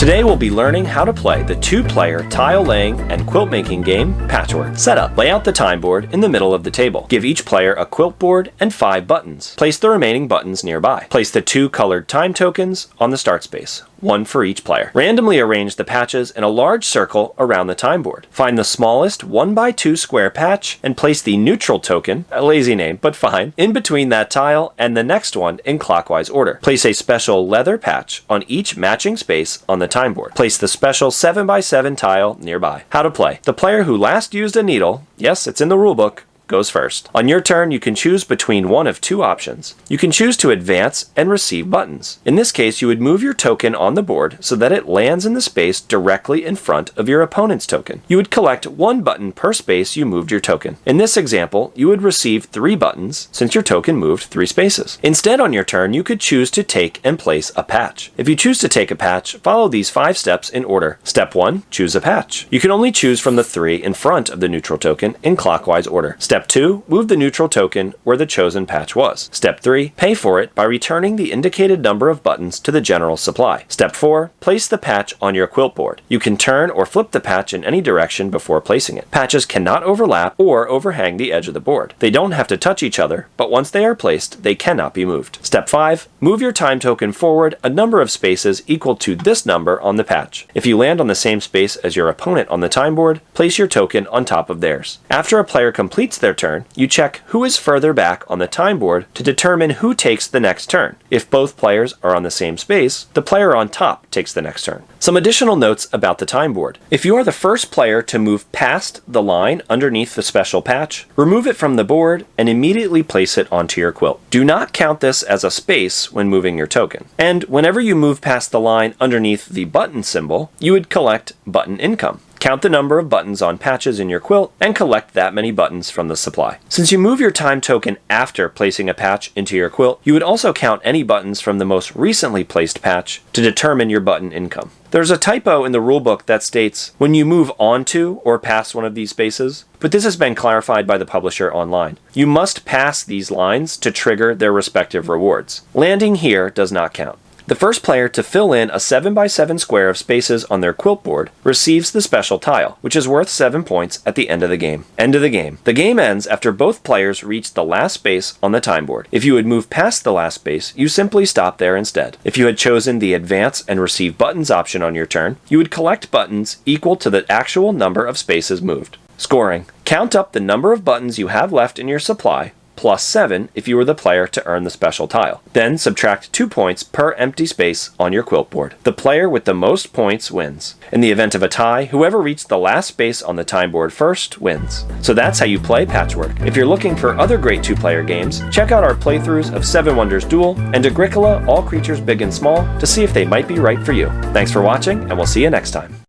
Today we'll be learning how to play the two-player tile laying and quilt making game, Patchwork. Setup. Lay out the time board in the middle of the table. Give each player a quilt board and 5 buttons. Place the remaining buttons nearby. Place the 2 colored time tokens on the start space, 1 for each player. Randomly arrange the patches in a large circle around the time board. Find the smallest 1x2 square patch and place the neutral token, a lazy name but fine, in between that tile and the next one in clockwise order. Place a special leather patch on each matching space on the time board. Place the special 7x7 tile nearby. How to play. The player who last used a needle, yes, it's in the rulebook, goes first. On your turn, you can choose between one of 2 options. You can choose to advance and receive buttons. In this case, you would move your token on the board so that it lands in the space directly in front of your opponent's token. You would collect 1 button per space you moved your token. In this example, you would receive 3 buttons since your token moved 3 spaces. Instead, on your turn, you could choose to take and place a patch. If you choose to take a patch, follow these 5 steps in order. Step 1, choose a patch. You can only choose from the 3 in front of the neutral token in clockwise order. Step 2, move the neutral token where the chosen patch was. Step 3, pay for it by returning the indicated number of buttons to the general supply. Step 4, place the patch on your quilt board. You can turn or flip the patch in any direction before placing it. Patches cannot overlap or overhang the edge of the board. They don't have to touch each other, but once they are placed, they cannot be moved. Step 5, move your time token forward a number of spaces equal to this number on the patch. If you land on the same space as your opponent on the time board, place your token on top of theirs. After a player completes their turn, you check who is further back on the time board to determine who takes the next turn. If both players are on the same space, the player on top takes the next turn. Some additional notes about the time board. If you are the first player to move past the line underneath the special patch, remove it from the board and immediately place it onto your quilt. Do not count this as a space when moving your token. And whenever you move past the line underneath the button symbol, you would collect button income. Count the number of buttons on patches in your quilt and collect that many buttons from the supply. Since you move your time token after placing a patch into your quilt, you would also count any buttons from the most recently placed patch to determine your button income. There's a typo in the rulebook that states when you move onto or past one of these spaces, but this has been clarified by the publisher online. You must pass these lines to trigger their respective rewards. Landing here does not count. The first player to fill in a 7x7 square of spaces on their quilt board receives the special tile, which is worth 7 points at the end of the game. End of the game. The game ends after both players reach the last space on the time board. If you had moved past the last space, you simply stop there instead. If you had chosen the advance and receive buttons option on your turn, you would collect buttons equal to the actual number of spaces moved. Scoring. Count up the number of buttons you have left in your supply, plus 7 if you were the player to earn the special tile. Then subtract 2 points per empty space on your quilt board. The player with the most points wins. In the event of a tie, whoever reached the last space on the time board first wins. So that's how you play Patchwork. If you're looking for other great 2-player games, check out our playthroughs of 7 Wonders Duel and Agricola All Creatures Big and Small to see if they might be right for you. Thanks for watching, and we'll see you next time.